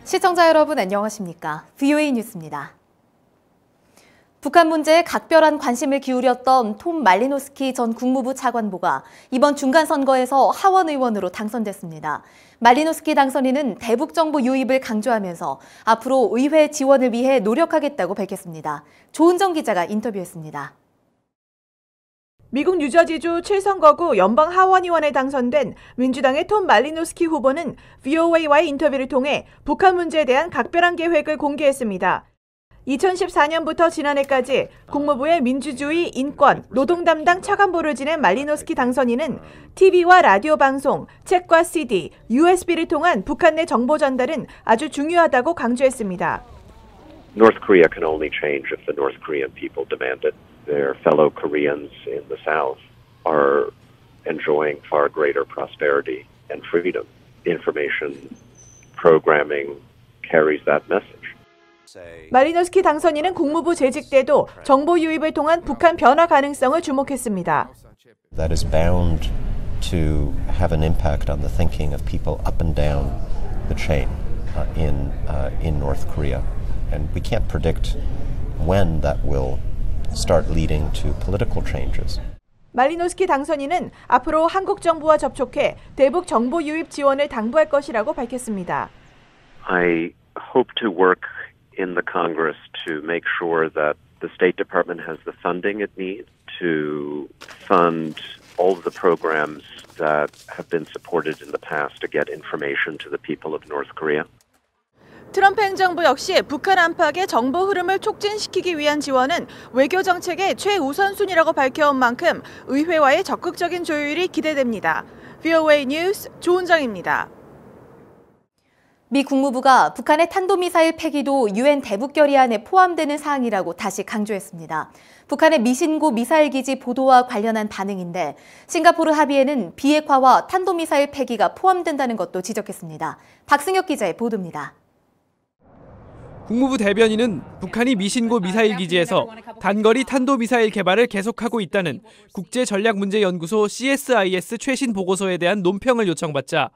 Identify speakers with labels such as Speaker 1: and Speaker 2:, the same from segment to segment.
Speaker 1: 시청자 여러분 안녕하십니까? VOA 뉴스입니다. 북한 문제에 각별한 관심을 기울였던 톰 말리노스키 전 국무부 차관보가 이번 중간선거에서 하원 의원으로 당선됐습니다. 말리노스키 당선인은 대북 정보 유입을 강조하면서 앞으로 의회 지원을 위해 노력하겠다고 밝혔습니다. 조은정 기자가 인터뷰했습니다.
Speaker 2: 미국 뉴저지주 7선거구 연방 하원의원에 당선된 민주당의 톰 말리노스키 후보는 VOA와의 인터뷰를 통해 북한 문제에 대한 각별한 계획을 공개했습니다. 2014년부터 지난해까지 국무부의 민주주의, 인권, 노동 담당 차관보를 지낸 말리노스키 당선인은 TV와 라디오 방송, 책과 CD, USB를 통한 북한 내 정보 전달은 아주 중요하다고 강조했습니다.
Speaker 3: North Korea can only change if the North Korean people demand it. Their fellow Koreans in the South are enjoying far greater prosperity and freedom. Information programming carries that message.
Speaker 2: 말리노스키 당선인은 국무부 재직 때도 정보 유입을 통한 북한 변화 가능성을 주목했습니다.
Speaker 4: That is bound to have an impact on the thinking of people up and down the chain in North Korea. And we can't predict when that will start leading to political changes.
Speaker 2: 말리노스키 당선인은 앞으로 한국 정부와 접촉해 대북 정보 유입 지원을 당부할 것이라고 밝혔습니다.
Speaker 3: I hope to work in the Congress to make sure that the State Department has the funding it needs to fund all of the programs that have been supported in the past to get information to the people of North Korea.
Speaker 2: 트럼프 행정부 역시 북한 안팎의 정보 흐름을 촉진시키기 위한 지원은 외교 정책의 최우선순위라고 밝혀온 만큼 의회와의 적극적인 조율이 기대됩니다. VOA 뉴스 조은정입니다.
Speaker 1: 미 국무부가 북한의 탄도미사일 폐기도 유엔 대북결의안에 포함되는 사항이라고 다시 강조했습니다. 북한의 미신고 미사일 기지 보도와 관련한 반응인데 싱가포르 합의에는 비핵화와 탄도미사일 폐기가 포함된다는 것도 지적했습니다. 박승혁 기자의 보도입니다.
Speaker 5: 국무부 대변인은 북한이 미신고 미사일 기지에서 단거리 탄도미사일 개발을 계속하고 있다는 국제전략문제연구소 CSIS 최신 보고서에 대한 논평을 요청받자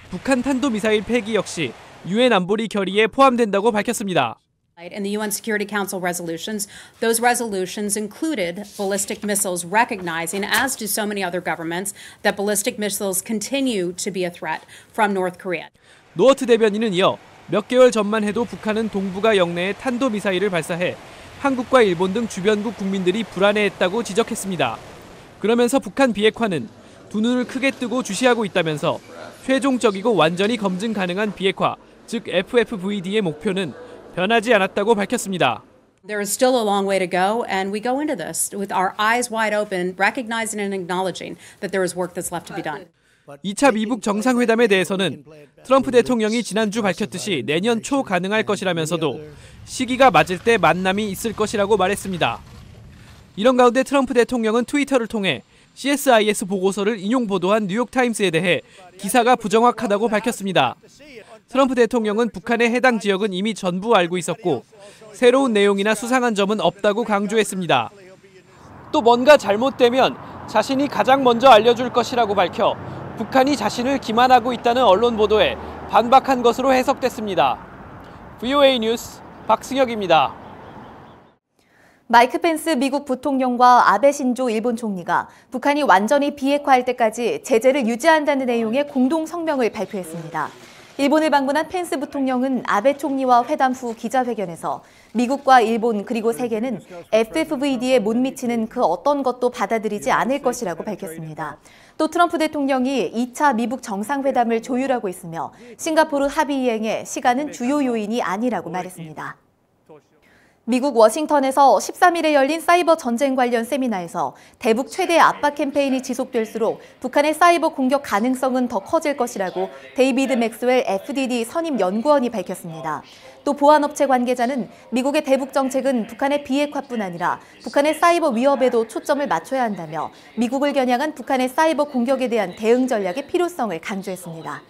Speaker 5: 북한 탄도미사일 폐기 역시 유엔 안보리 결의에 포함된다고 밝혔습니다.
Speaker 6: In the UN Security Council resolutions, those resolutions included ballistic missiles, recognizing, as do so many other governments, that ballistic missiles continue to be a threat from North Korea.
Speaker 5: 노어트 대변인은 이어 몇 개월 전만 해도 북한은 동북아 영내에 탄도미사일을 발사해 한국과 일본 등 주변국 국민들이 불안해했다고 지적했습니다. 그러면서 북한 비핵화는 두 눈을 크게 뜨고 주시하고 있다면서 최종적이고 완전히 검증 가능한 비핵화, 즉 FFVD의 목표는 변하지 않았다고 밝혔습니다.
Speaker 6: There is still a long way to go, and we go into this with our eyes wide open, recognizing and acknowledging that there is work that's left to be done.
Speaker 5: 2차 미북 정상회담에 대해서는 트럼프 대통령이 지난주 밝혔듯이 내년 초 가능할 것이라면서도 시기가 맞을 때 만남이 있을 것이라고 말했습니다. 이런 가운데 트럼프 대통령은 트위터를 통해 CSIS 보고서를 인용 보도한 뉴욕타임스에 대해 기사가 부정확하다고 밝혔습니다. 트럼프 대통령은 북한의 해당 지역은 이미 전부 알고 있었고 새로운 내용이나 수상한 점은 없다고 강조했습니다. 또 뭔가 잘못되면 자신이 가장 먼저 알려줄 것이라고 밝혀 북한이 자신을 기만하고 있다는 언론 보도에 반박한 것으로 해석됐습니다. VOA 뉴스 박승혁입니다.
Speaker 1: 마이크 펜스 미국 부통령과 아베 신조 일본 총리가 북한이 완전히 비핵화할 때까지 제재를 유지한다는 내용의 공동 성명을 발표했습니다. 일본을 방문한 펜스 부통령은 아베 총리와 회담 후 기자회견에서 미국과 일본 그리고 세계는 FFVD에 못 미치는 그 어떤 것도 받아들이지 않을 것이라고 밝혔습니다. 또 트럼프 대통령이 2차 미북 정상회담을 조율하고 있으며 싱가포르 합의 이행에 시간은 주요 요인이 아니라고 말했습니다. 미국 워싱턴에서 13일에 열린 사이버 전쟁 관련 세미나에서 대북 최대 압박 캠페인이 지속될수록 북한의 사이버 공격 가능성은 더 커질 것이라고 데이비드 맥스웰 FDD 선임 연구원이 밝혔습니다. 또 보안업체 관계자는 미국의 대북 정책은 북한의 비핵화뿐 아니라 북한의 사이버 위협에도 초점을 맞춰야 한다며 미국을 겨냥한 북한의 사이버 공격에 대한 대응 전략의 필요성을 강조했습니다.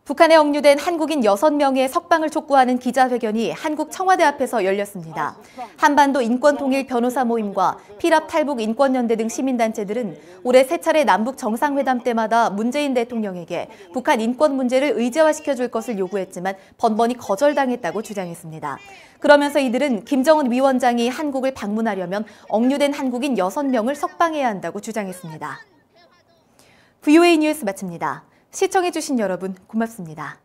Speaker 1: 북한에 억류된 한국인 6명의 석방을 촉구하는 기자회견이 한국 청와대 앞에서 열렸습니다. 한반도 인권통일 변호사 모임과 피랍 탈북 인권연대 등 시민단체들은 올해 3차례 남북 정상회담 때마다 문재인 대통령에게 북한 인권 문제를 의제화시켜줄 것을 요구했지만 번번이 거절당했다고 주장했습니다. 그러면서 이들은 김정은 위원장이 한국을 방문하려면 억류된 한국인 6명을 석방해야 한다고 주장했습니다. VOA 뉴스 마칩니다. 시청해주신 여러분 고맙습니다.